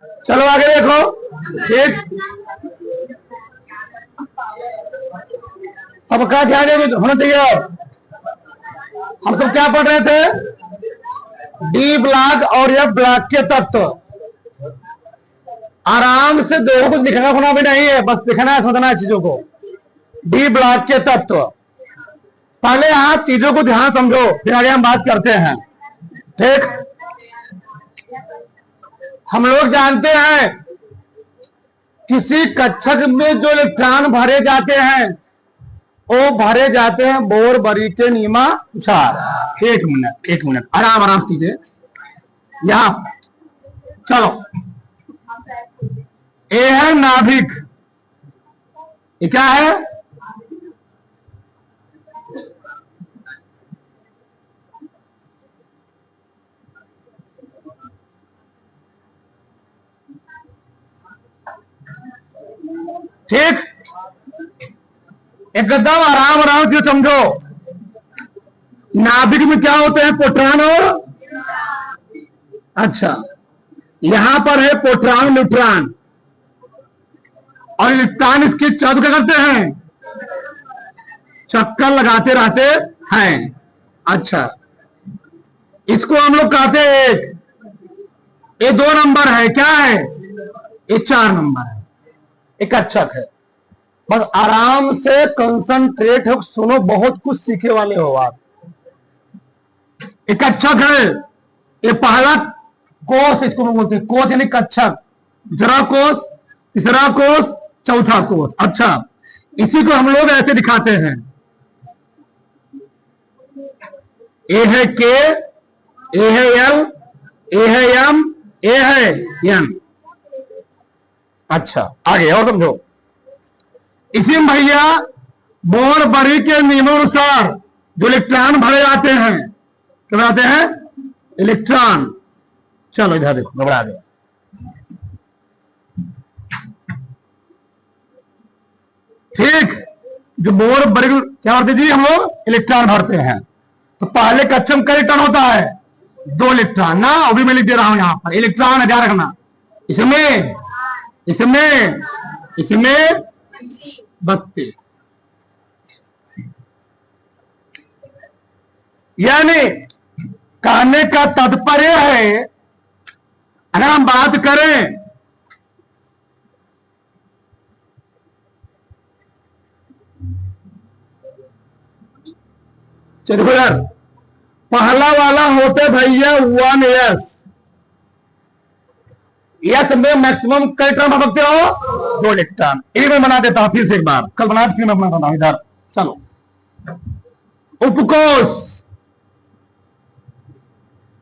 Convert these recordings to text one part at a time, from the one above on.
चलो आगे देखो। ठीक, सबका ध्यान होना चाहिए। हम सब क्या पढ़ रहे थे? डी ब्लॉक और एफ ब्लॉक के तत्व। आराम से देखो, कुछ लिखना खुना भी नहीं है, बस लिखना है, समझना है चीजों को। डी ब्लॉक के तत्व, पहले आप चीजों को ध्यान समझो, फिर आगे हम बात करते हैं। ठीक, हम लोग जानते हैं किसी कक्षक में जो इलेक्ट्रॉन भरे जाते हैं वो भरे जाते हैं बोर-बरी के नियमानुसार। एक मिनट आराम आराम कीजिए यहां। चलो, ये है नाभिक। ये क्या है? ठीक, एकदम आराम आराम से समझो। नाभिक में क्या होते हैं? प्रोटॉन और अच्छा, यहां पर है प्रोटॉन न्यूट्रॉन, और इलेक्ट्रॉन इसके चारों क्या करते हैं? चक्कर लगाते रहते हैं। अच्छा, इसको हम लोग कहते हैं एक, ये 2 नंबर है, क्या है? ये 4 नंबर है, एक कक्षक है। बस आराम से कंसंट्रेट हो, सुनो, बहुत कुछ सीखे वाले हो आप। एक कक्षक है, ये पहला कोष इसको बोलते हैं, कोष यानी कक्षक, दूसरा कोष, तीसरा कोष, चौथा कोष। अच्छा, इसी को हम लोग ऐसे दिखाते हैं, ए है के, ए है एल, ए है एम, ए है एन। अच्छा, आगे और समझो। इसी में भैया बोर-बरी के नियमानुसार जो इलेक्ट्रॉन भरे जाते हैं, क्या भराते हैं? इलेक्ट्रॉन। चलो इधर देखो, घबरा गया। ठीक, जो बोर-बरी क्या भरते जी? हम लोग इलेक्ट्रॉन भरते हैं। तो पहले कक्षक में क्या इलेक्ट्रॉन होता है? 2 इलेक्ट्रॉन ना, अभी मैं लिख दे रहा हूं यहां पर, इलेक्ट्रॉन है, ध्यान रखना। इसमें 32, यानी कहने का तात्पर्य है, अगर हम बात करें चलिए यार, पहला वाला होते भैया 1s। यस में मैक्सिमम कई इलेक्ट्रॉन भर सकते हो? 2 इलेक्ट्रॉन। ये मैं बना देता हूं फिर से एक बार, कल बना फिर मैं बनाता हूं इधर। चलो, उपकोष,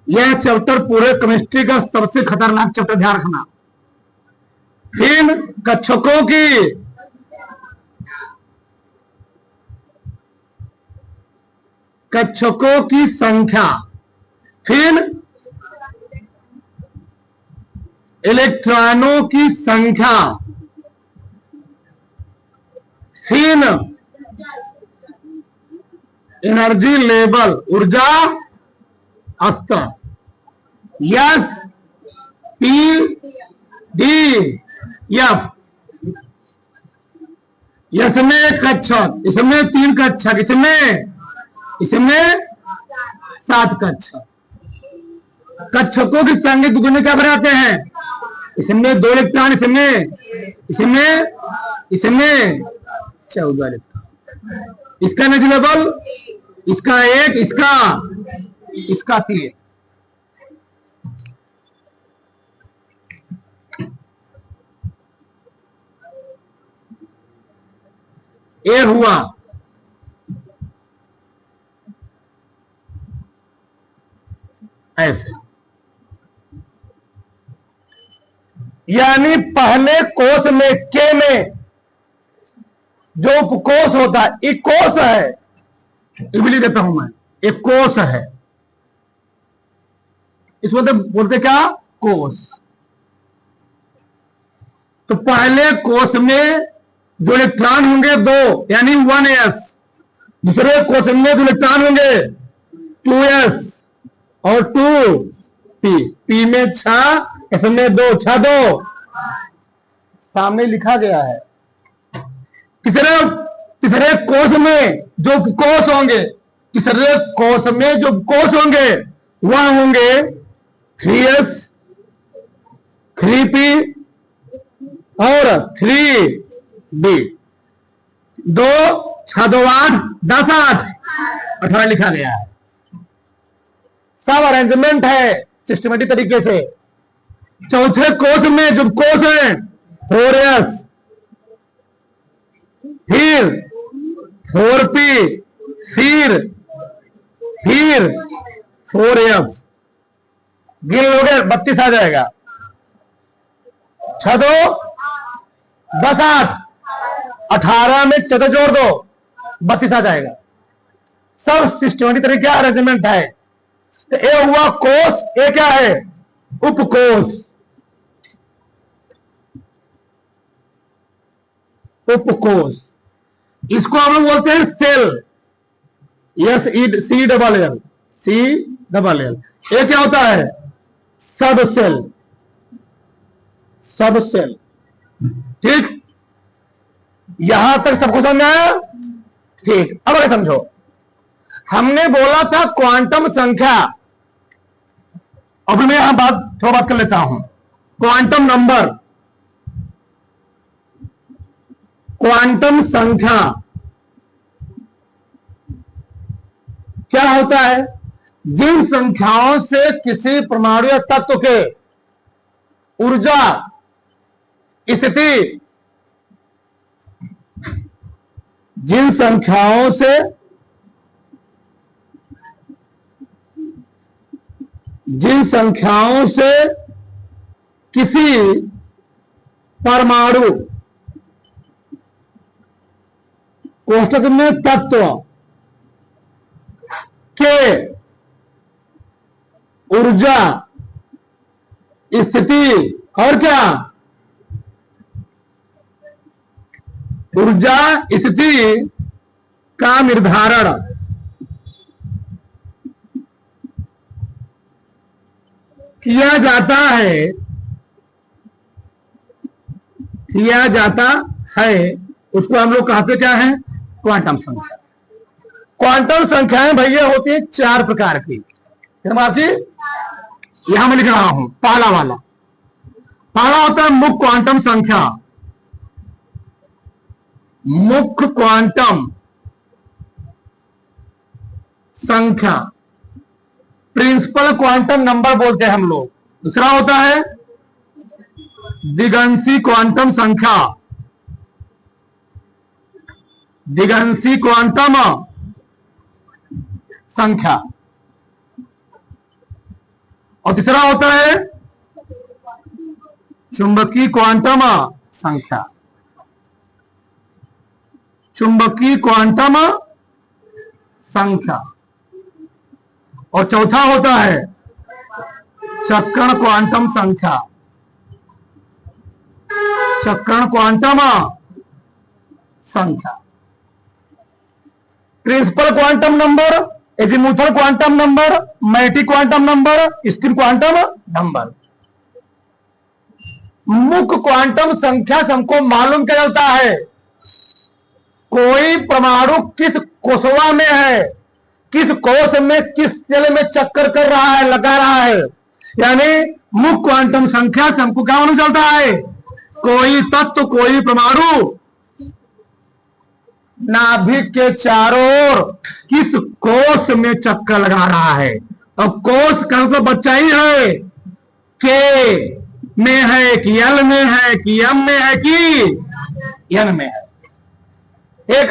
यह चैप्टर पूरे केमिस्ट्री का सबसे खतरनाक चैप्टर, ध्यान रखना। 3 कक्षकों की संख्या, फिर इलेक्ट्रॉनों की संख्या, फिर एनर्जी लेवल, ऊर्जा स्तर, यस पी डी एफ। इसमें एक कक्षक, इसमें 3 कक्षक, इसमें 7 कक्षक। कक्षकों की संख्या दुगुने क्या बनाते हैं? इसमें 2 इलेक्ट्रॉन, इसमें 14 इलेक्ट्रॉन। इसका एनर्जी लेवल, इसका 1, इसका 3। ये हुआ ऐसे, यानी पहले कोष में, के में जो उपकोष होता है, एक कोष है, ये भी लिख देता हूं मैं, एक कोष है, इसको तो बोलते क्या? कोष। तो पहले कोष में जो इलेक्ट्रॉन होंगे 2, यानी 1s। दूसरे कोष में जो इलेक्ट्रॉन होंगे 2s और 2p, p में 6, इसमें 2 6 2 सामने लिखा गया है। तीसरे तीसरे कोष में जो कोष होंगे, तीसरे कोष में जो कोष होंगे वह होंगे 3s 3p और 3d। 2 6 2 8 10 8 18 लिखा गया है। सब अरेंजमेंट है सिस्टमेटिक तरीके से। चौथे कोष में जो कोष है 4s, फिर 4p, फिर 4f। गिन लोगे 32 आ जाएगा। 6 2 10 8 18 में 4 जोड़ दो 32 आ जाएगा। सब सिस्टमेटिक तरीके का अरेंजमेंट है। तो ए हुआ कोष, ए क्या है? उपकोष। उपकोष इसको हम लोग बोलते हैं cell. Yes C double L, C double L. ये क्या होता है? सब सेल, सब सेल। ठीक, यहां तक सबको समझ आया? ठीक, अब अगर समझो, हमने बोला था क्वांटम संख्या। अब मैं यहां थोड़ा बात कर लेता हूं। क्वांटम नंबर, क्वांटम संख्या क्या होता है? जिन संख्याओं से किसी परमाणु या तत्व के ऊर्जा स्थिति, जिन संख्याओं से किसी परमाणु कोष्ठक में तत्व के ऊर्जा स्थिति और क्या, ऊर्जा स्थिति का निर्धारण किया जाता है, उसको हम लोग कहते क्या है? क्वांटम संख्या। क्वांटम संख्याएं भैया होती है 4 प्रकार की। यहां मैं लिख रहा हूं पहला वाला। पहला होता है मुख्य क्वांटम संख्या। मुख्य क्वांटम संख्या, प्रिंसिपल क्वांटम नंबर बोलते हैं हम लोग। दूसरा होता है दिगंशी क्वांटम संख्या, दिगंशी क्वांटम संख्या। और तीसरा होता है चुंबकीय क्वांटम संख्या, चुंबकीय क्वांटम संख्या। और चौथा होता है चक्रण क्वांटम संख्या, चक्रण क्वांटम संख्या। Principal quantum number, azimuthal quantum number, metric quantum number, स्थिर क्वांटम नंबर। मुख्य क्वांटम संख्या से हमको मालूम क्या चलता है? कोई परमाणु किस कोषवा में है, किस कोष में, किस सेल में चक्कर कर रहा है, लगा रहा है। यानी मुख्य क्वांटम संख्या से हमको क्या मालूम चलता है? कोई तत्व, कोई परमाणु नाभिक के चारों ओर किस कोष में चक्कर लगा रहा है। अब कोष का तो बच्चा ही है, के में है कि एल में है कि एम में है कि एन में है। एक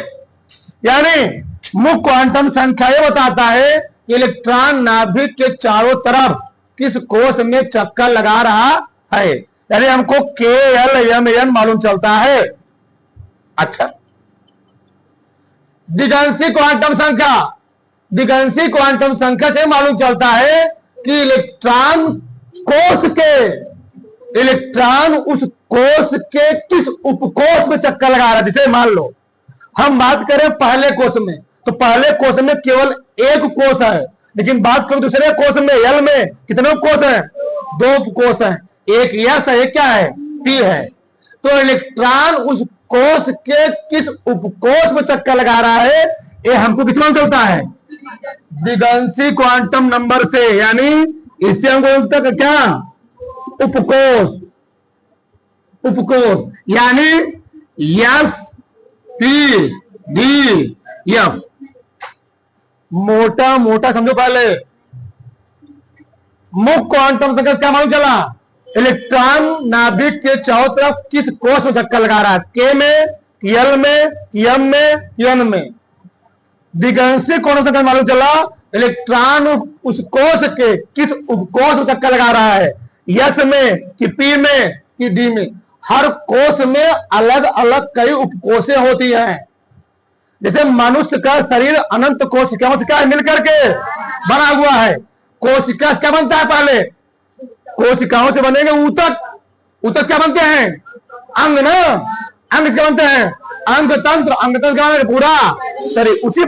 यानी मुख्य क्वांटम संख्या ये बताता है कि इलेक्ट्रॉन नाभिक के चारों तरफ किस कोष में चक्कर लगा रहा है। यानी हमको के एल एम एन मालूम चलता है। अच्छा, दिगंशी क्वांटम संख्या, दिगंशी क्वांटम संख्या से मालूम चलता है कि इलेक्ट्रॉन कोष के, इलेक्ट्रॉन उस कोष के किस उपकोष में चक्कर लगा रहा है। जैसे मान लो हम बात करें पहले कोष में, तो पहले कोष में केवल एक कोष है, लेकिन बात करो दूसरे कोष में, एल में कितने कोष हैं? 2 कोष हैं। एक यस है, एक क्या है, पी है। तो इलेक्ट्रॉन उस कोष के किस उपकोष में चक्कर लगा रहा है, ये हमको किस में चलता है, दिगंशी क्वांटम नंबर से, यानी इससे हमको मिलता है क्या, उपकोष। उपकोष यानी यस पी डी एफ। मोटा मोटा समझो पहले, मुख्य क्वांटम संख्या क्या मालूम चला, इलेक्ट्रॉन नाभिक के चारों तरफ किस कोष में चक्कर लगा रहा है, के में, एल में, एम में, एन में। दिगंशी क्वांटम संख्या मालूम चला, इलेक्ट्रॉन उस कोष के किस उपकोष में चक्कर लगा रहा है, यस में कि पी में कि डी में। हर कोष में अलग अलग कई उपकोषें होती हैं। जैसे मनुष्य का शरीर अनंत कोशिकाओं से मिलकर के बना हुआ है। कोशिका क्या बनता है, पहले कोशिकाओं से बनेंगे ऊतक। ऊतक क्या बनते हैं, अंग ना, अंग क्या बनते हैं, अंग तंत्र। अंग तंत्र क्या बनेगा, पूरा शरीर। उसी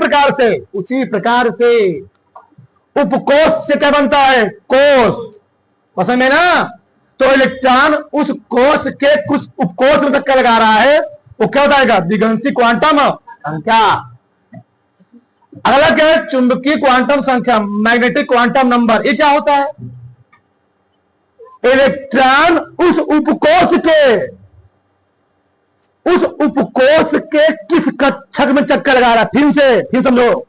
प्रकार से उपकोष से क्या बनता है, कोष। पसंद है ना। तो इलेक्ट्रॉन उस कोष के कुछ उपकोष में चक्कर लगा रहा है, वो क्या बताएगा, दिगंशी क्वांटम संख्या। अगला क्या है, चुंबकीय क्वांटम संख्या, मैग्नेटिक क्वांटम नंबर। ये क्या होता है, इलेक्ट्रॉन उस उपकोष के किस कक्षक में चक्कर लगा रहा है। फिर समझो,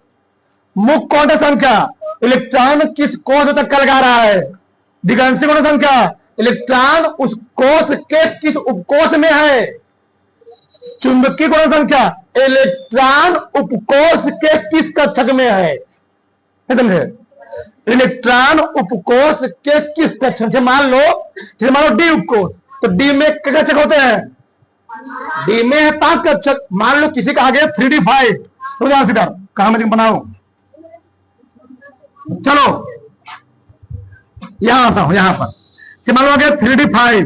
मुख्य क्वांटम संख्या, इलेक्ट्रॉन किस कोष में चक्कर लगा रहा है। दिगंशी क्वांटम संख्या, इलेक्ट्रॉन उस कोष के किस उपकोष में है। चुंबकीय क्वांटम संख्या, इलेक्ट्रॉन उपकोष के किस कक्षक में है। समझे, इलेक्ट्रॉन उपकोष के किस कक्षक से, मान लो डी उपकोष, तो डी में कितने कक्षक होते हैं, डी में है 5 कक्षक। मान लो किसी का आ गया 3D5, तो सीधा कहां में बनाओ, चलो यहां आता हूं, यहां पर मान लो आ गया 3D5,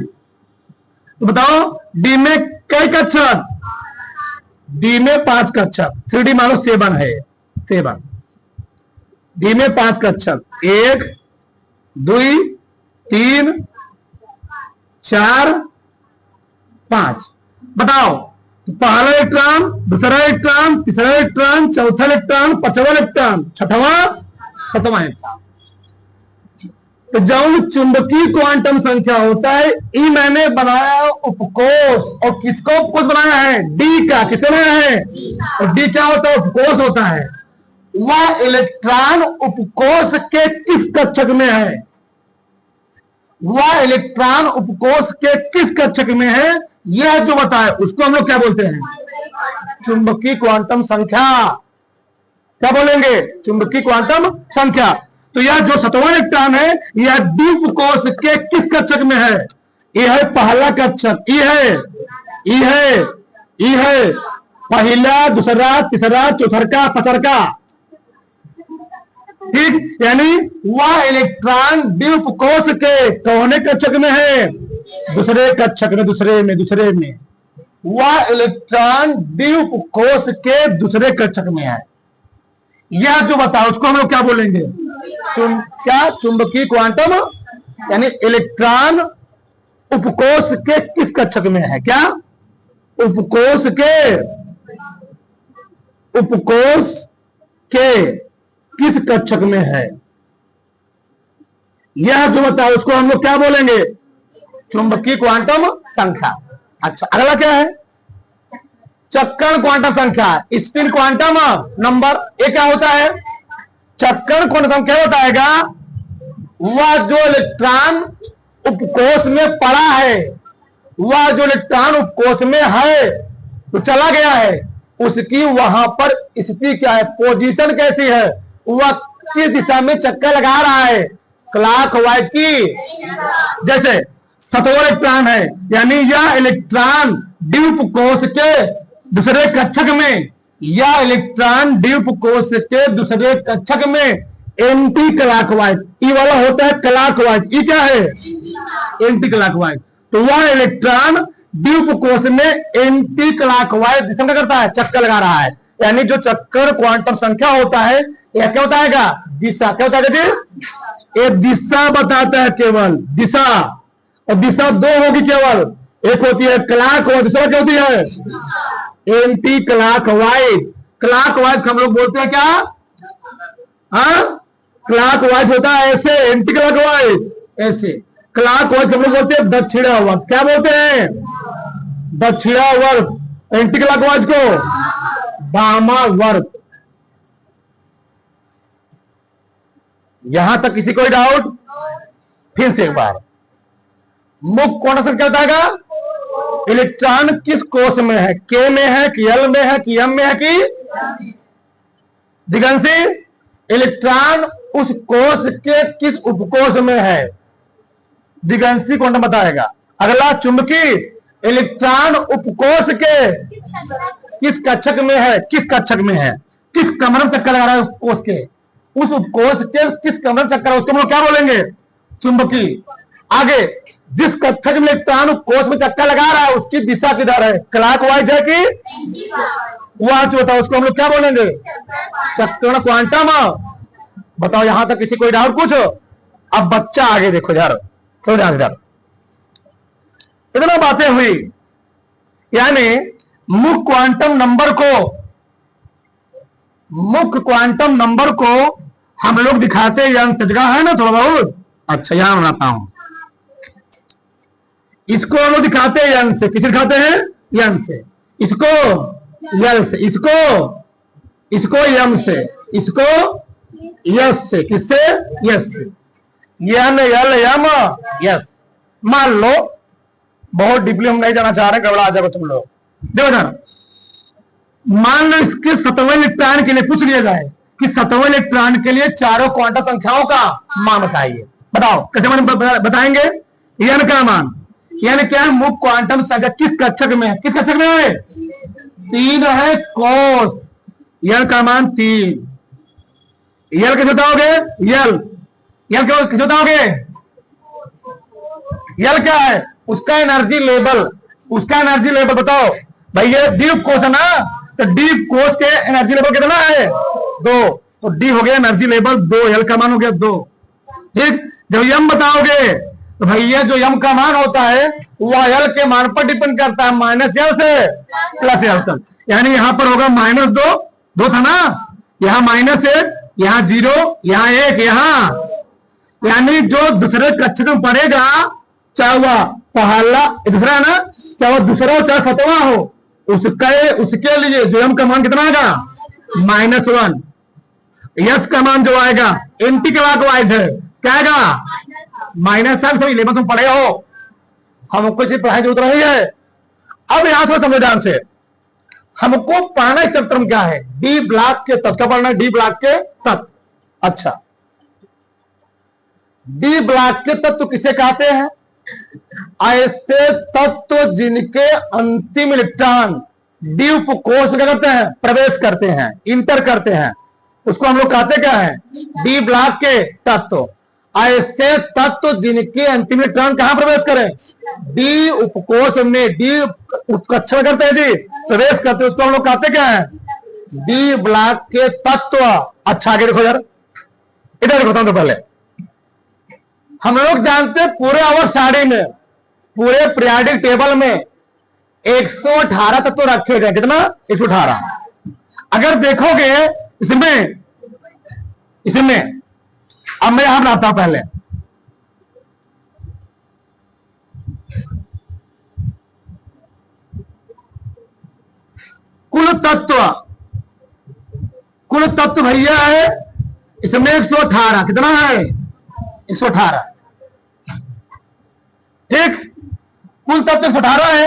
तो बताओ डी में कई कक्षक, डी में 5 कक्षक। 3D मान लो 7 है, 7 डी में 5 कक्षक, 1 2 3 4 5। बताओ, पहला इलेक्ट्रॉन, दूसरा इलेक्ट्रॉन, तीसरा इलेक्ट्रॉन, चौथा इलेक्ट्रॉन, पांचवा इलेक्ट्रॉन, छठवां, सातवां इलेक्ट्रॉन। तो जब चुंबकीय क्वांटम संख्या होता है, ई मैंने बनाया उपकोष, और किसको उपकोष बनाया है, डी का। किसने बनाया है, और डी क्या होता है, उपकोष होता है। वह इलेक्ट्रॉन उपकोष के किस कक्षक में है, वह इलेक्ट्रॉन उपकोष के किस कक्षक में है, यह जो बताए उसको हम लोग क्या बोलते हैं, चुंबकीय क्वांटम संख्या। क्या बोलेंगे, चुंबकीय क्वांटम संख्या। तो यह जो 7वां इलेक्ट्रॉन है, यह डी उपकोष के किस कक्षक में है, यह है पहला कक्षक, ई है पहला, दूसरा, तीसरा, चौथा, पांचवा। ठीक, यानी वह इलेक्ट्रॉन डी उपकोष के कौन कक्षक में है, दूसरे कक्षक में, दूसरे में। वह इलेक्ट्रॉन डी उपकोष के दूसरे कक्षक में है। यह जो बताओ उसको हम लोग क्या बोलेंगे, क्या, चुंबकीय क्वांटम, यानी इलेक्ट्रॉन उपकोष के किस कक्षक में है, क्या, उपकोष के किस कक्षक में है, यह जो बताओ उसको हम लोग क्या बोलेंगे, चुंबकीय क्वांटम संख्या। अच्छा, अगला क्या है, चक्कण क्वांटम संख्या, स्पिन क्वांटम नंबर। ये क्या होता है, चक्कण क्वांटम संख्या बताएगा वह जो इलेक्ट्रॉन उपकोष में पड़ा है, वह जो इलेक्ट्रॉन उपकोष में है तो चला गया है, उसकी वहां पर स्थिति क्या है, पोजीशन कैसी है, वह किस दिशा में चक्कर लगा रहा है, क्लॉकवाइज की। जैसे 7वां इलेक्ट्रॉन है, यानी यह इलेक्ट्रॉन डी उपकोष के दूसरे कक्षक में, या इलेक्ट्रॉन डी उपकोष के दूसरे कक्षक में एंटी क्लॉकवाइज, ई वाला होता है क्लॉकवाइज, ई क्या है, एंटी क्लॉकवाइज। तो वह इलेक्ट्रॉन डी उपकोष में एंटी क्लॉकवाइज दिशा में करता है, चक्कर लगा रहा है। यानी जो चक्कर क्वांटम संख्या होता है, यह क्या बताएगा, दिशा। क्या बताएगा जी, ये दिशा बताता है, केवल दिशा। और दिशा दो होगी केवल, एक होती है क्लॉक वाइज, दूसरा क्या होती है anti clock wise. Clock wise हम लोग बोलते हैं क्या, हाँ क्लॉक वाइज होता है ऐसे, एंटी क्लॉक वाइज ऐसे। क्लॉक वाइज हम लोग बोलते हैं दक्षिणावर्त, क्या बोलते हैं दक्षिणावर्त। एंटी क्लॉक वाइज को वामावर्त। यहां तक किसी कोई डाउट? फिर से एक बार, मुख्य क्वांटम क्या बताएगा, इलेक्ट्रॉन किस कोश में है, के में है कि एल में है कि एम में है कि दिगंशी, इलेक्ट्रॉन उस कोश के किस उपकोश में है, दिगंशी क्वांटम बताएगा। अगला चुंबकी, इलेक्ट्रॉन उपकोश के किस कक्षक में है, किस कक्षक में है, किस कमर में चक्कर लगा रहा है उपकोश के, उस उपकोश के किस कमर में चक्कर है, उसको हम लोग क्या बोलेंगे चुंबकी। आगे, जिस कक्षक में इलेक्ट्रॉन कोश में चक्कर लगा रहा है उसकी दिशा किधर है, क्लॉकवाइज है कि वाच, बताओ उसको हम लोग क्या बोलेंगे चक्कर क्वांटम। बताओ यहां तक किसी कोई डाउट पूछो। अब बच्चा आगे देखो यार, थोड़ा ध्यान इधर, इतना बातें हुई, यानी मुख्य क्वांटम नंबर को हम लोग दिखाते हैं, जगह है ना थोड़ा बहुत। अच्छा यहां बनाता हूं, इसको हम लोग दिखाते हैं यन से, किसे दिखाते हैं यन से, इसको यल से, इसको यम से, इसको यस से, किससे यस से, यन यल यम यस। मान लो, बहुत डीपली हम नहीं जाना चाह रहे, गड़बड़ा आ जाएगा तुम लोग। देखो ना, मान लो इसके 7वें इलेक्ट्रॉन के लिए पूछ लिया जाए कि 7वें इलेक्ट्रॉन के लिए चारों क्वांटम संख्याओं का मान बताइए। बताओ कैसे मान बताएंगे। यन का मान, यानी क्या है मुख्य क्वांटम संख्या किस कक्षक में है, किस कक्षक में है 3 है कोस, यल का मान 3। यल कैसे बताओगे, यल कैसे बताओगे, यल क्या है उसका एनर्जी लेवल, बताओ भाई। ये डीप कोष है ना, तो डीप कोष के एनर्जी लेवल कितना है 2, तो डी हो गया एनर्जी लेवल 2, यल का मान हो गया 2। ठीक, जब यम बताओगे तो भैया जो यम का मान होता है वह यल के मान पर डिपेंड करता है, माइनस यल से प्लस यल तक। यानी यहां पर होगा -2 था ना, यहां -1, यहां 0, यहां 1, यहां, यानी जो दूसरे कक्षक में पड़ेगा, चाहे वह पहला दूसरा है ना, चाहे वह दूसरा हो चाहे 7वां हो, उसके लिए जो यम का मान कितना आएगा -1। यस का मान जो आएगा एंटी क्लॉकवाइज है, क्या आएगा -7। सभी लेवल तुम पढ़े हो, हमको सिर्फ पढ़ाई जरूरत नहीं है। अब यहां से संविधान से हमको पढ़ना चैप्टर में क्या है, डी ब्लॉक के तत्व, क्या पढ़ना है डी ब्लॉक के तत्व। अच्छा, डी ब्लॉक के तत्व किसे कहते हैं, ऐसे तत्व जिनके अंतिम इलेक्ट्रॉन डी उपकोश क्या करते हैं, प्रवेश करते हैं, इंटर करते हैं, उसको हम लोग कहते क्या है डी ब्लॉक के तत्व। ऐसे तत्व जिनके अंतिम इलेक्ट्रॉन कहां प्रवेश करें, डी उपकोश में, डी कक्षक करते हैं जी, प्रवेश करते हैं, उसको हम लोग कहते क्या है डी ब्लॉक के तत्व। अच्छा आगे देखो यार, इधर देखो तो पहले हम लोग जानते हैं पूरे आवर्त सारणी में, पूरे पीरियोडिक टेबल में 118 तत्व रखे गए, कितना 118। अगर देखोगे इसमें अब मैं यहां बनाता हूं पहले, कुल तत्व भैया है इसमें 118, कितना है 118। ठीक, कुल तत्व 118 है।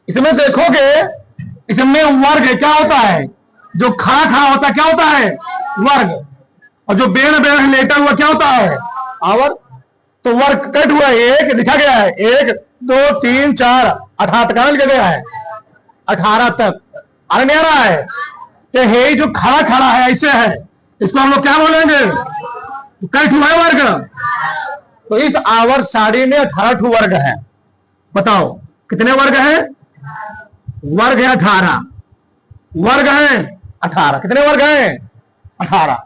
इसमें देखोगे, इसमें वर्ग क्या होता है, जो खड़ा होता है क्या होता है वर्ग, और जो बेन लेटा हुआ क्या होता है आवर। तो वर्ग कट हुआ है, एक लिखा गया है 1 2 3 4 18 तक लिखा गया है, 18 तक अरे नहीं आ रहा है। तो हे जो खड़ा है ऐसे है, इसको हम लोग क्या बोलेंगे, कट हुआ है वर्ग। तो इस आवर्त सारणी में 18 वर्ग है। बताओ कितने वर्ग है, वर्ग है 18, वर्ग है 18, कितने वर्ग है 18।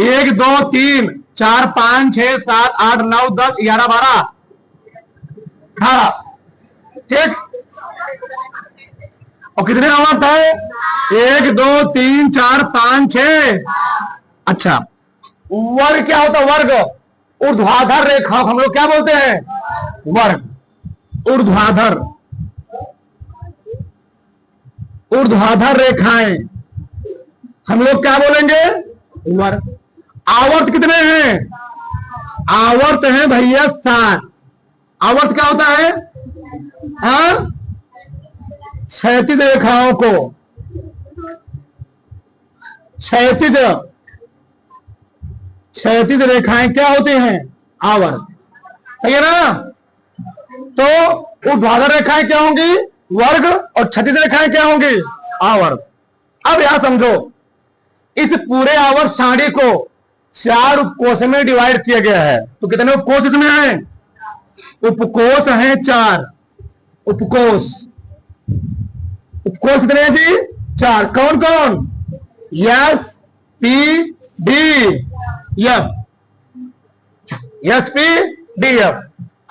1 2 3 4 5 6 7 8 9 10 11 12 18, ठीक। और कितने अवयव है? 1 2 3 4 5 6। अच्छा, वर्ग क्या होता है? वर्ग ऊर्ध्वाधर रेखा हम लोग क्या बोलते हैं? वर्ग। ऊर्ध्वाधर, ऊर्ध्वाधर रेखाएं हम लोग क्या बोलेंगे? वर्ग। आवर्त कितने हैं? आवर्त है भैया 7। आवर्त क्या होता है? हाँ, क्षैतिज रेखाओं को, क्षैतिज, क्षैतिज रेखाएं क्या होती हैं? आवर्त। सही है ना? तो ऊर्ध्वाधर रेखाएं क्या होंगी? वर्ग। और क्षैतिज रेखाएं क्या होंगी? आवर्त। अब यहां समझो, इस पूरे आवर्त सारणी को 4 उपकोष में डिवाइड किया गया है। तो कितने उपकोष इसमें हैं? उपकोष हैं 4। उपकोष, उपकोष कितने हैं जी? 4। कौन कौन? S P D F, S P D F.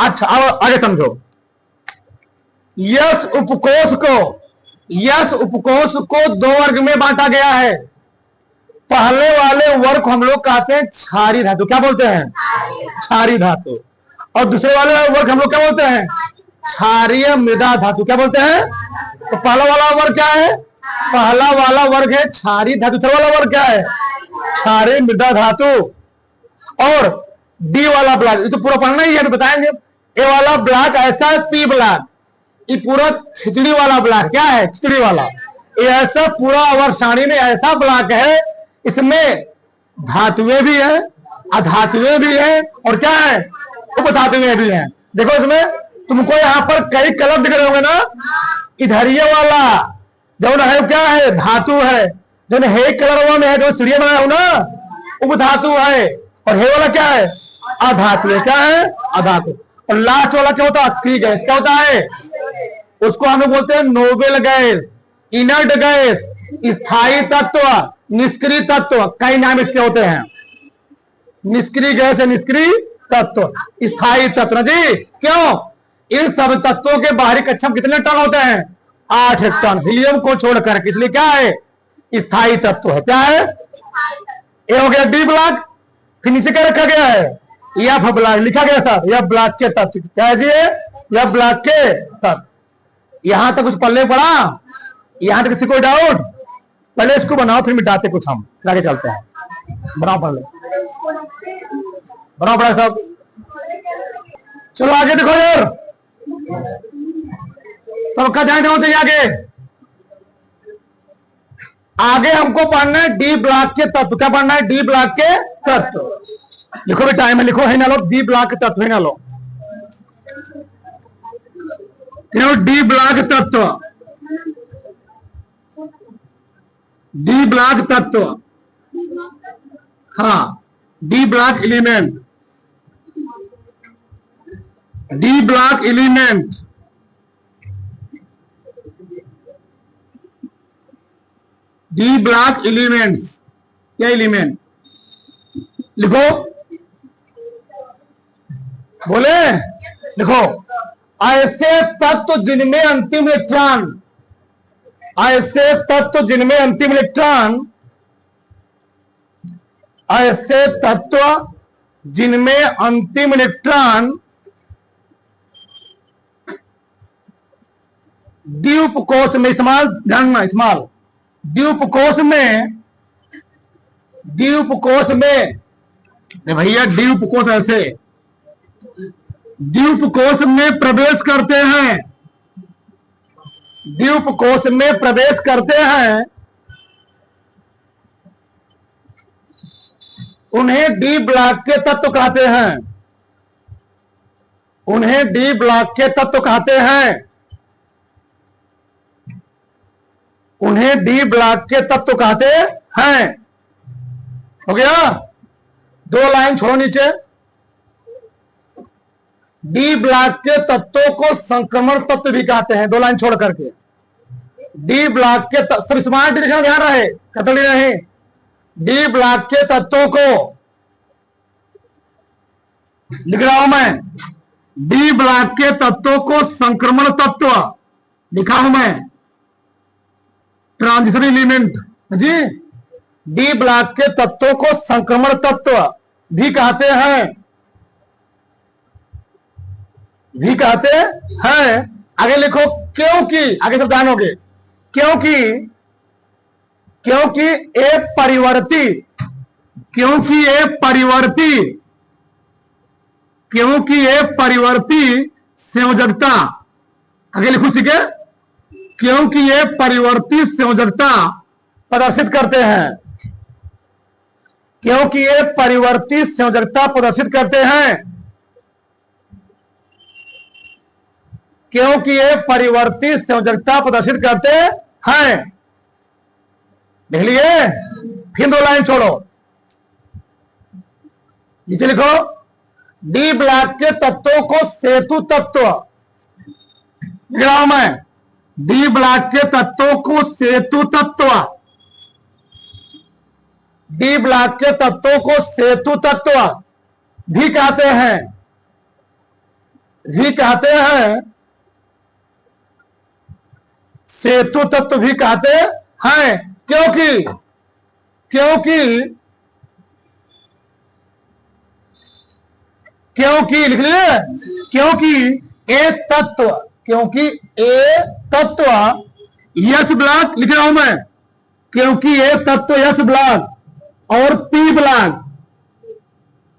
अच्छा, अब आगे समझो। यस उपकोष को 2 वर्ग में बांटा गया है। पहले वाले वर्ग को हम लोग कहते हैं क्षारीय धातु। क्या बोलते हैं? क्षारीय धातु। और दूसरे वाले वर्ग हम लोग क्या बोलते हैं? क्षारीय मृदा धातु। क्या बोलते हैं? तो पहला वाला वर्ग क्या है? पहला वाला वर्ग है क्षारीय धातु। दूसरा वाला वर्ग क्या है? क्षारीय मृदा धातु। और डी वाला ब्लॉक, ये तो पूरा पढ़ना ही है, बताएंगे। ए वाला ब्लॉक ऐसा है, पी ब्लॉक, ये पूरा खिचड़ी वाला ब्लॉक। क्या है? खिचड़ी वाला। ये ऐसा पूरा आवर्त सारणी में ऐसा ब्लॉक है, इसमें धातुएं भी है, अधातुएं भी है, और क्या है? उपधातुएं भी है। देखो इसमें तुमको यहाँ पर कई कलर दिख रहे होंगे ना। इधर ये वाला जो है क्या है? धातु है। जो है कलर में है, जो सीढ़ियां बनाया हूं ना, उपधातु है। और हे वाला क्या है? अधातु है। क्या है? अधातु। और लास्ट वाला क्या होता है? अक्रिय गैस। क्या होता है? उसको हम लोग बोलते हैं नोबेल गैस, इनर्ट गैस, स्थायी तत्व, निष्क्रिय तत्व। कई नाम इसके होते हैं। निष्क्रिय गैस है, निष्क्रिय तत्व, स्थायी तत्व जी। क्यों? इन सब तत्वों के बाहरी कक्षा में कितने टन होते हैं? 8 टन, हीलियम को छोड़कर। इसलिए क्या है? स्थायी तत्व है। क्या है? ये हो गया डी ब्लॉक। फिर नीचे क्या रखा गया है? एफ ब्लॉक लिखा गया सर। यह ब्लॉक के तत्व। क्या है जी? यह ब्लॉक के तत्व। यहां तक कुछ पल्ले पड़ा? यहां तक किसी को डाउट? पहले इसको बनाओ, फिर मिटाते कुछ, हम आगे चलते हैं। बनाओ पहले, बनाओ पड़ा सब। चलो आगे देखो यार, सबका ध्यान देना चाहिए। आगे हमको पढ़ना है डी ब्लॉक के तत्व। क्या पढ़ना है? डी ब्लॉक के तत्व। लिखो भी, टाइम है, लिखो। है ना लो, डी ब्लॉक के तत्व है ना लो। डी ब्लॉक तत्व, डी ब्लॉक तत्व, हाँ, D block element, D block element, D block elements. क्या एलिमेंट? लिखो, बोले, लिखो। ऐसे तत्व जिनमें अंतिम इलेक्ट्रॉन, ऐसे तत्व जिनमें अंतिम इलेक्ट्रॉन, ऐसे तत्व जिनमें अंतिम इलेक्ट्रॉन द्विउपकोष में, इस्तेमाल ध्यान में, इस्तेमाल द्विउपकोष में, द्विउपकोष में भैया, द्विउपकोष ऐसे द्विउपकोष में प्रवेश करते हैं, द्विउपकोष में प्रवेश करते हैं, उन्हें डी ब्लॉक के तत्व कहते हैं, उन्हें डी ब्लॉक के तत्व कहते हैं, उन्हें डी ब्लॉक के तत्व कहते हैं। हो गया? 2 लाइन छोड़ो नीचे। डी ब्लॉक के तत्वों को संक्रमण तत्व भी कहते हैं। 2 लाइन छोड़ करके डी ब्लॉक के सब स्मार्ट लिखना ध्यान रहे, कतली नहीं। डी ब्लॉक के तत्वों को लिख रहा हूं मैं। डी ब्लॉक के तत्वों को संक्रमण तत्व लिखा हूं मैं, transition element G. D block के तत्वों को संक्रमण तत्व भी कहते हैं, भी कहते हैं। आगे लिखो, क्योंकि, आगे सब जानोगे, क्योंकि ए परिवर्ती, क्योंकि ए परिवर्ती, क्योंकि ये परिवर्ती संयोजकता, आगे लिखो सीखे, क्योंकि ये परिवर्ती संयोजकता प्रदर्शित करते हैं, क्योंकि ये परिवर्ती संयोजकता प्रदर्शित करते हैं, क्योंकि ये परिवर्ती संयोजकता प्रदर्शित करते हैं। देख लिए, फिर 2 लाइन छोड़ो, नीचे लिखो, डी ब्लॉक के तत्वों को सेतु तत्व लिख रहा हूं मैं, डी ब्लॉक के तत्वों को सेतु तत्व, डी ब्लॉक के तत्वों को सेतु तत्व भी कहते हैं, भी कहते हैं, सेतु तत्व भी कहते हैं। क्योंकि, क्योंकि, क्योंकि लिख लिए, क्योंकि ए तत्व, क्योंकि ए तत्व यस ब्लॉक लिख रहा हूं मैं, क्योंकि ए तत्व यस ब्लॉक और पी ब्लॉक,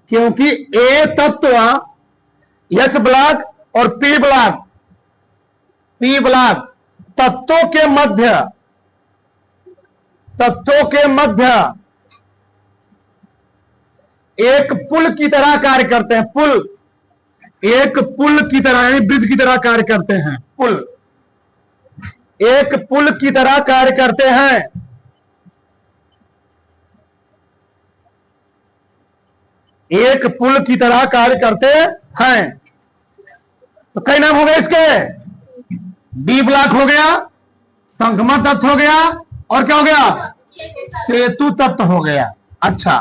क्योंकि ए तत्व यस ब्लॉक और पी ब्लॉक, पी ब्लॉक तत्वों के मध्य, तत्वों के मध्य एक पुल की तरह कार्य करते हैं, पुल, एक पुल की तरह, यानी ब्रिज की तरह कार्य करते हैं, पुल, एक पुल की तरह कार्य करते हैं, एक पुल की तरह कार्य करते हैं। तो कई नाम हो गए इसके, डी ब्लॉक हो गया, संक्रमण तत्व हो गया, और क्या हो गया, सेतु तत्व हो गया। अच्छा,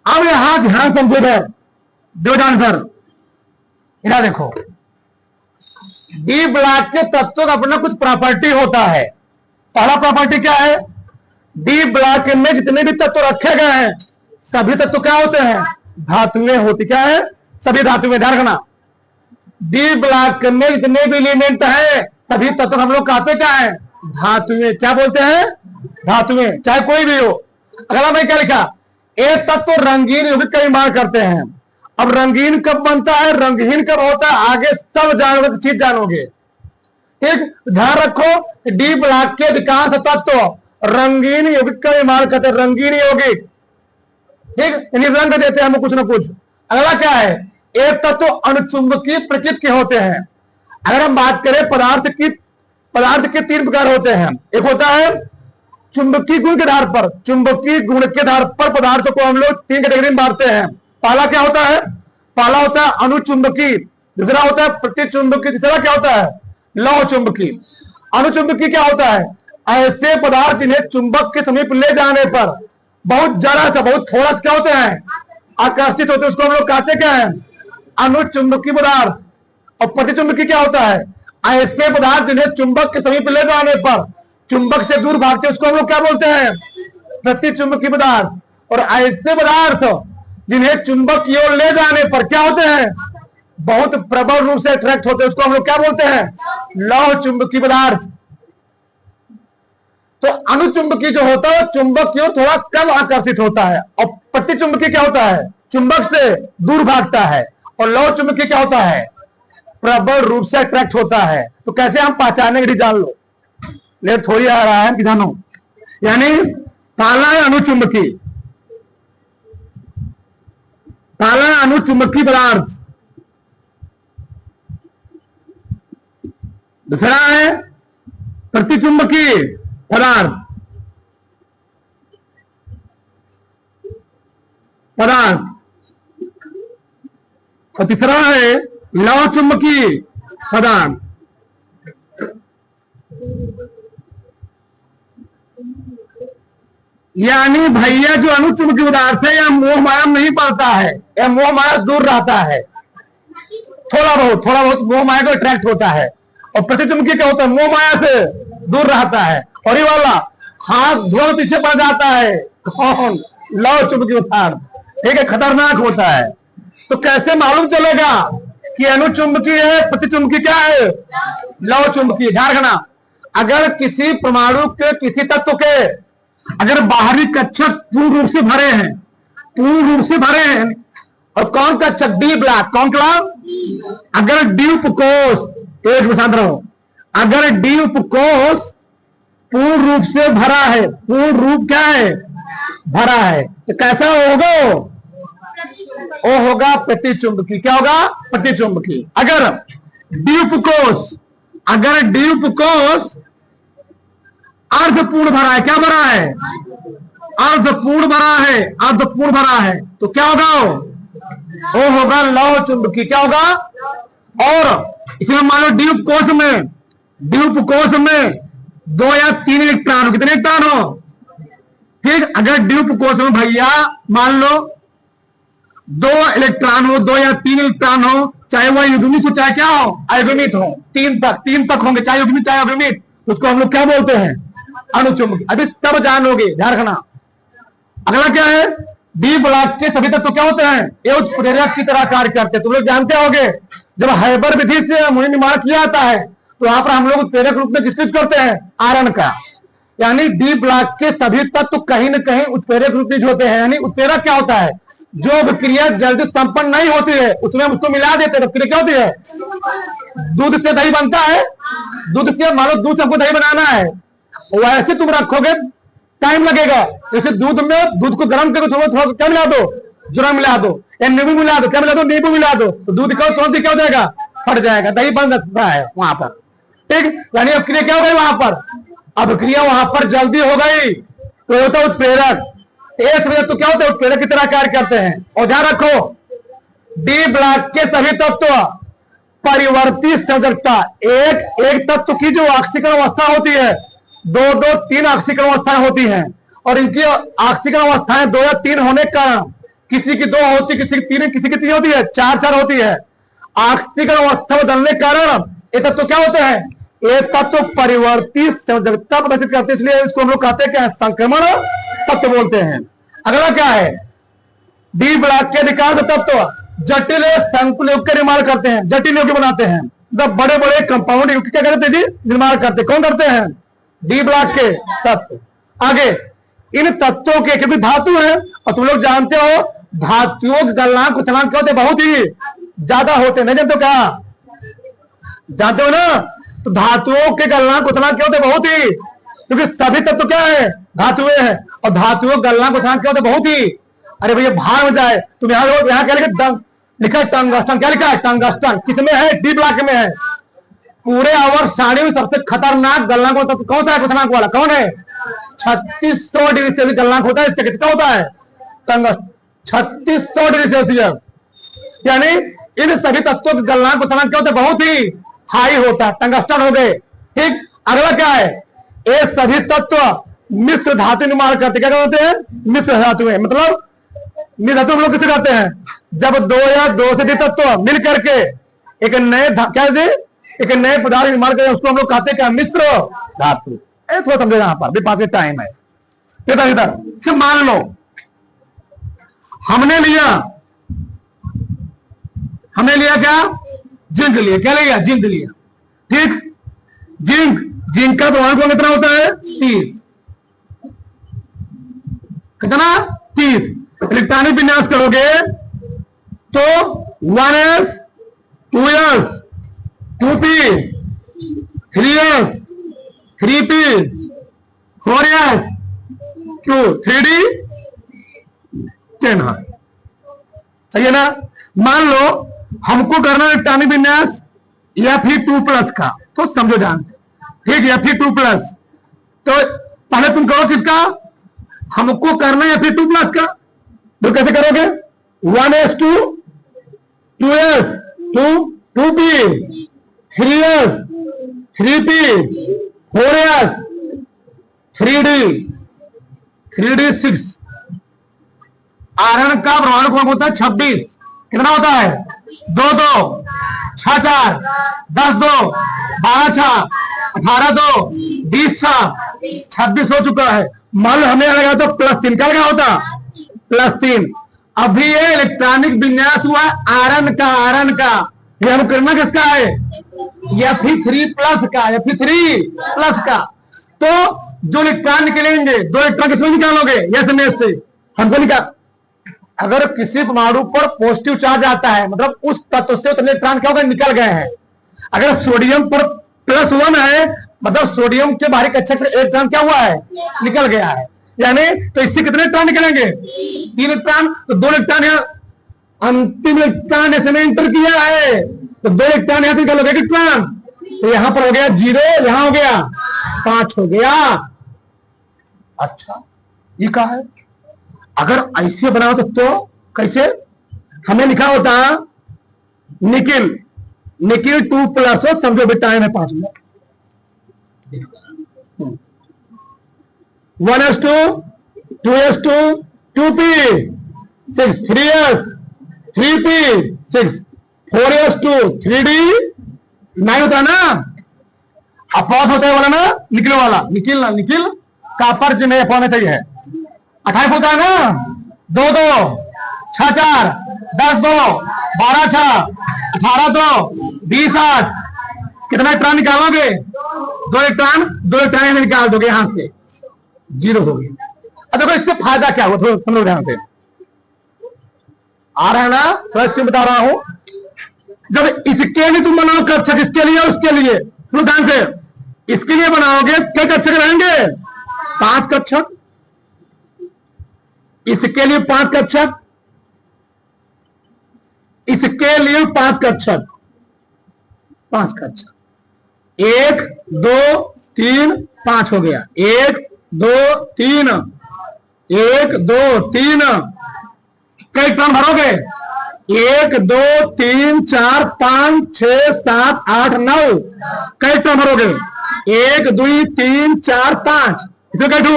अब यहां ध्यान समझिएगा, दो आंसर इधर देखो, डी ब्लॉक के तत्वों का अपना कुछ प्रॉपर्टी होता है। पहला प्रॉपर्टी क्या है, डी ब्लॉक में जितने भी तत्व रखे गए हैं सभी तत्व क्या होते हैं, धातुएं होती, क्या है, सभी धातुएं। ध्यान रखना, डी ब्लॉक में जितने भी एलिमेंट है सभी तत्व हम लोग कहते क्या है, धातुएं। क्या बोलते हैं, धातुएं, चाहे कोई भी हो। अगला मैं क्या लिखा, ए तत्व रंगीन यौगिक का निर्माण करते हैं। अब रंगीन कब बनता है, रंगहीन कब होता है, आगे सब जानोगे, चीज जानोगे, ठीक। ध्यान रखो, डी ब्लॉक के अधिकांश तत्व रंगीन यौगिक का निर्माण करते हैं, रंगीन यौगिक, ठीक, यानी रंग देते हैं हमें कुछ ना कुछ। अगला क्या है, ए तत्व अनुचुंबकीय प्रकृति के होते हैं। अगर हम बात करें पदार्थ की, पदार्थ के 3 प्रकार होते हैं। एक होता है चुंबकीय गुण के आधार पर, चुंबकीय गुण के आधार पर पदार्थों को हम लोग 3 कैटेगरी में बांटते हैं। पहला क्या होता है, पहला होता है अनुचुंबकीय, दूसरा होता है प्रतिचुंबकीय, तीसरा क्या होता है, लौह चुंबकीय। अनुचुंबकीय क्या होता है, ऐसे पदार्थ जिन्हें चुंबक के समीप ले जाने पर बहुत जरा सा, बहुत थोड़ा सा क्या होते हैं, आकर्षित होते हैं, उसको हम लोग कहते क्या है, अनुचुंबकीय पदार्थ। और प्रतिचुंबकीय क्या होता है, ऐसे पदार्थ जिन्हें चुंबक के समीप ले जाने पर चुंबक से दूर भागते हैं, उसको हम लोग क्या बोलते हैं, प्रतिचुंबकीय पदार्थ। और ऐसे पदार्थ जिन्हें चुंबक की ओर ले जाने पर क्या होते हैं, बहुत प्रबल रूप से अट्रैक्ट होते हैं, उसको हम लोग क्या बोलते हैं, लौह चुंबकीय पदार्थ। तो अनुचुंबकीय जो होता है चुंबक की ओर थोड़ा कम आकर्षित होता है, और प्रतिचुंबकीय क्या होता है, चुंबक से दूर भागता है। और लौह चुंबकीय क्या होता है, प्रबल रूप से अट्रैक्ट होता है। तो कैसे हम पहचाने, जान लो, लेट थोड़ी आ रहा है किसानों। यानी पहला है अनुचुंबकीय, पहला है अनुचुंबकीय पदार्थ, दूसरा है प्रतिचुंबकीय पदार्थ, और तीसरा है लौह चुंबकीय पदार्थ। यानी भैया जो अनुचुंबकीय पदार्थ है यह मोह माया नहीं पड़ता है, यह मोह माया दूर रहता है। थोड़ा बहुत मोह माया को अट्रैक्ट होता है। और प्रतिचुंबकीय क्या होता है? मोह माया से दूर रहता है। और ये वाला हाथ धुआं पीछे पड़ जाता है। कौन? लव चुंबकीय उत्थान। ठीक है, खतरनाक होता है। तो कैसे मालूम चलेगा कि अनुचुंबकीय है, प्रतिचुंबकीय क्या है? लव चुंबकीय। ध्यान रखना, अगर किसी परमाणु के किसी तत्व के अगर बाहरी कक्षक पूर्ण रूप से भरे हैं, पूर्ण रूप से भरे हैं, और कौन कक्षक? D block. कौन क्लास? अगर डी उपकोष, एक में रहो, अगर डी उपकोष पूर्ण रूप से भरा है, पूर्ण रूप क्या है? भरा है, तो कैसा होगा? वो होगा प्रतिचुंबकी। क्या होगा? प्रतिचुंबकी। अगर डी उपकोष, अगर डी उपकोष अर्धपूर्ण भरा है, क्या भरा है? अर्धपूर्ण भरा है, अर्धपूर्ण भरा है, तो क्या होगा? वो होगा लव चुंबकी। क्या होगा? और इसमें मान लो डी उपकोष में, डी उपकोष में 2 या 3 इलेक्ट्रॉन हो। कितने इलेक्ट्रॉन हो? ठीक, अगर डी उपकोष में भैया मान लो 2 इलेक्ट्रॉन हो, 2 या 3 इलेक्ट्रॉन हो, चाहे वह युग्मित हो चाहे क्या हो? अयुग्मित हो। 3 तक होंगे, चाहे युग्मित चाहे अयुग्मित, उसको हम लोग क्या बोलते हैं? अनुचुंबकीय। अभी सब जानोगे, ध्यान रखना। अगला क्या है? डी ब्लॉक के सभी तत्व क्या होते हैं? ये उत्प्रेरक की तरह कार्य करते हैं। तुम लोग जानते होगे, जब हैबर विधि से अमोनियम निर्माण किया जाता है तो वहां पर हम लोग उत्प्रेरक रूप में किसका करते हैं? आयरन का। यानी डी ब्लॉक के सभी तत्व कहीं न कहीं उत्प्रेरक रूप में होते हैं। यानी उत्प्रेरक क्या होता है? जो प्रक्रिया जल्दी संपन्न नहीं होती है उसमें उसको मिला देते हैं। प्रक्रिया क्या होती है? दूध से दही बनता है, दूध से मान लो दूध से हमको दही बनाना है, वैसे तुम रखोगे टाइम लगेगा। जैसे दूध में दूध को गर्म करके थोड़ा क्या मिला दो? जुरा मिला दो, या नींबू मिला दो। क्या मिला दो? नींबू मिला दो, तो दूध का तुरंत क्या हो जाएगा? फट जाएगा, दही बन सकता है वहां पर। ठीक, यानी अब क्रिया क्या हो गई वहां पर? अब क्रिया वहां पर जल्दी हो गई, तो होता है उत्प्रेरक। एक तो क्या होता है? उत्प्रेरक की तरह कार्य करते हैं। और ध्यान रखो, डी ब्लॉक के सभी तत्व परिवर्ती संयोजकता, एक तत्व की जो ऑक्सीकरण अवस्था होती है, 2-3 ऑक्सीकरण अवस्थाएं होती हैं, और इनकी ऑक्सीकरण अवस्थाएं 2 या 3 होने के कारण किसी की 2 होती, किसी की 3, किसी की 3 होती है, 4 होती है। ऑक्सीकरण अवस्था बदलने के कारण ये तत्व क्या होते हैं? ये तत्व परिवर्ती संयोजकता प्रदर्शित करते हैं, इसलिए इसको हम लोग कहते हैं क्या? संक्रमण तत्व बोलते हैं। अगला क्या है? डी ब्लॉक के अधिकांश तत्व जटिल संकुल युग के निर्माण करते हैं, जटिल युग बनाते हैं। मतलब बड़े बड़े कंपाउंड युग क्या करते हैं जी? निर्माण करते हैं। कौन करते हैं? डी ब्लॉक के तत्व। आगे इन तत्वों के क्योंकि धातु है, और तुम लोग जानते हो धातुओं के गलनांक उछलांक क्या होते? बहुत ही ज्यादा होते। नहीं जानते हो क्या? जानते हो ना? तो धातुओं के गलनांक उछलांक क्या होते? बहुत ही, क्योंकि सभी तत्व क्या है? धातुएं हैं, और धातुओं गलनांक उछलांक क्या होते? बहुत ही। अरे भैया भार में जाए, तुम यहाँ क्या लिखा है? टंगस्टन। क्या लिखा है? टंगस्टन। किसमें है? डी ब्लॉक में है। पूरे आवर्त सारणी में सबसे खतरनाक गलनांक होता है कौन सा है? क्वेश्चनांक वाला कौन है? 3600 डिग्री सेल्सियस गलनांक होता है। इसका कितना होता है? Tungsten 3600 degree Celsius. यानी इन सभी तत्वों के गलनांक क्वेश्चनांक क्या होता है? बहुत ही हाई होता है। टंगस्टन हो गए। ठीक, अगला क्या है? ये सभी तत्व मिश्र धातु निर्माण करते। क्या कहते हैं? मिश्र धातुएं। मतलब धातु हम लोग किसे कहते हैं? जब 2 या 2 से अधिक तत्व मिल करके एक नए क्या एक नए पदार्थ निर्माण करें, उसको हम लोग कहते हैं क्या? मिश्र धातु। थोड़ा समझे यहां पर भी, पास में टाइम है। इधर मान लो हमने लिया क्या? जिंक लिया। क्या लिया? जिंक लिया। ठीक, जिंक का परमाणु क्रमांक कितना होता है? 30। कितना? 30। इलेक्ट्रॉनिक विन्यास करोगे तो 1s 2s 2p 3s 3p 4s 3d 10 है। सही है ना? मान लो हमको करना है इलेक्ट्रॉनिक विन्यास Fe2+ का, तो समझो जानते। ठीक है, Fe2+, तो पहले तुम करो किसका? हमको करना है Fe2+ का। तो कैसे करोगे? 1s2 2s 2p 3s 3p 4s 3d 6। Iron का परमाणु क्रमांक होता है 26। कितना होता है? 2 6 4 10 2 12 6 18 2 20 6 26 हो चुका है। मान लो हमने लगा तो +3 का लगा होता +3। अभी ये इलेक्ट्रॉनिक विन्यास हुआ आयरन का ये हम करना किसका है Fe3+ का Fe3+ का। तो जो इलेक्ट्रॉन निकलेंगे 2 इलेक्ट्रॉन किसमें निकालोगे इसमें से हमको निकाल। अगर किसी परमाणु पर पॉजिटिव चार्ज आता है मतलब उस तत्व से उतने इलेक्ट्रॉन क्या होगा निकल गए हैं। अगर सोडियम पर +1 है मतलब सोडियम के बाहरी कक्षक से इलेक्ट्रॉन क्या हुआ है निकल गया है। यानी तो इससे कितने इलेक्ट्रॉन निकलेंगे 3 इलेक्ट्रॉन। तो 2 इलेक्ट्रॉन यहाँ अंतिम इलेक्ट्रॉन इसमें एंटर किया है तो 2 इलेक्ट्रॉन यहां से निकलोगे इलेक्ट्रॉन। तो यहां पर हो गया 0 यहां हो गया 5 हो गया। अच्छा ये कहा है अगर ऐसे बनाओ तो कैसे हमें लिखा होता निकिल 2+ हो समझो बेटा है 5 में 1s2 2s2 2p 6 3s 3p 6 4s2 3d 9 होता है ना। अपवाद होता है वाला ना निकिल कापर जिन्हें अपवाद सही है 28 होता है ना 2 2 6 4 10 2 12 6 18 2 20 8 कितना इलेक्ट्रॉन निकालोगे 2 इलेक्ट्रॉन निकाल दोगे यहां से 0 हो गया। अब देखो इससे फायदा क्या हुआ थोड़ा सुनो ध्यान से आ रहा है ना थोड़ा इससे बता रहा हूं। जब इसके लिए तुम बनाओ कक्षक इसके लिए उसके लिए सुनो ध्यान से इसके लिए बनाओगे क्या कक्षक रहेंगे 5 कक्षक इसके लिए 5 कक्षक इसके लिए 5 कक्षक 1 2 3 5 हो गया 1 2 3 1 2 3 कई टर्म भरोगे 1 2 3 4 5 6 7 8 9 कई टर्म भरोगे 1 2 3 4 5 इसे कैटू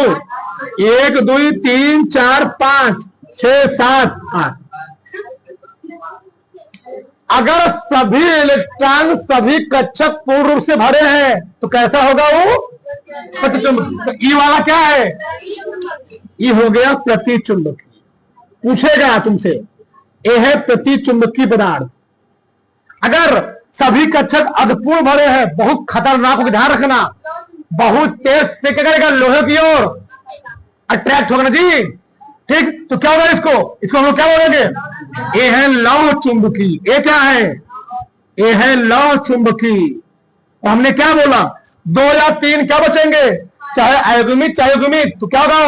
1 2 3 4 5 6 7 8। अगर सभी इलेक्ट्रॉन सभी कक्षक पूर्ण रूप से भरे हैं तो कैसा होगा वो प्रतिचुंबकी। ई वाला क्या है ई हो गया प्रतिचुंबकी। पूछेगा तुमसे ये है प्रतिचुंबकी पदार्थ। अगर सभी कक्षक अर्धपूर्ण भरे हैं बहुत खतरनाक होगा ध्यान रखना बहुत तेज से क्या करेगा लोहे की ओर अट्रैक्ट होगा ना जी ठीक। तो क्या होगा इसको हम लोग क्या बोलेंगे ये है लौह चुंबकी। ये क्या है ये है लौह चुंबकी। और हमने क्या बोला 2 या 3 क्या बचेंगे चाहे अयुग्मित चाहे युग्मित तो क्या होगा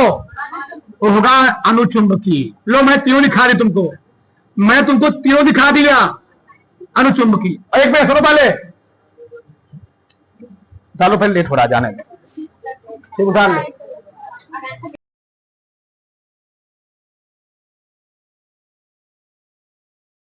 वो होगा अनुचुंबकी। लो मैं तीनों दिखा दी तुमको मैं तुमको तीनों दिखा दिया अनुचुंबकी। और एक मिनट सुनो पहले चलो पहले लेट हो रहा जाने में ठीक उठा लो।